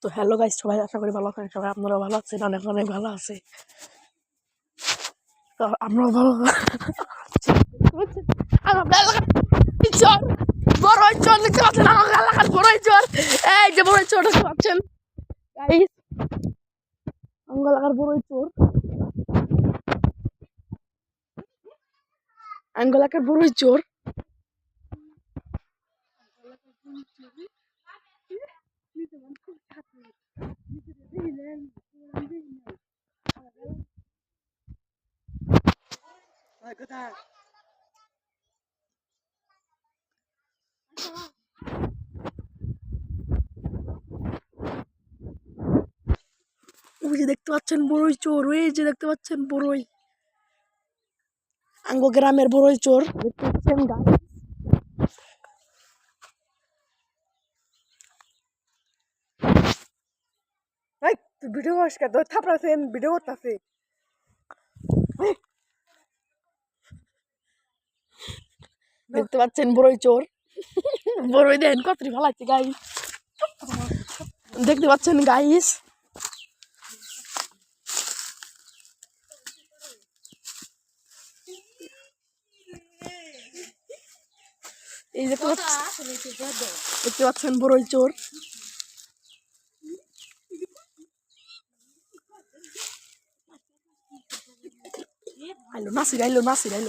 তো hello guys, সবাই আশা করি ভালো আছেন। সবাই আপনারা ভালো আছেন, অনেক অনেক ভালো আছে। তো আমরাও ভালো চর বড় চর দেখতে পাচ্ছেন, আমার এলাকার বড় চর। এই যে বড় চর দেখতে পাচ্ছেন গাইস, আমার এলাকার বড় চর, আমার এলাকার বড় চর। ওই যে দেখতে পাচ্ছেন বড়ই চোর, ওই যে দেখতে পাচ্ছেন বড়ই, আঙ্গো গ্রামের বড়ই চোর দেখতে পাচ্ছেন গাছ। ভিডিও থাপড়াছেন, ভিডিও করতেছে। দেখতে পাচ্ছেন বড়ই চোর, বড়ই দেন কতরি ভালো লাগছে গাইস। দেখতে পাচ্ছেন গাইস, এই দেখতে পাচ্ছেন বড়ই চোর। আইলো নাসির, আইলো নাসির, আইলো।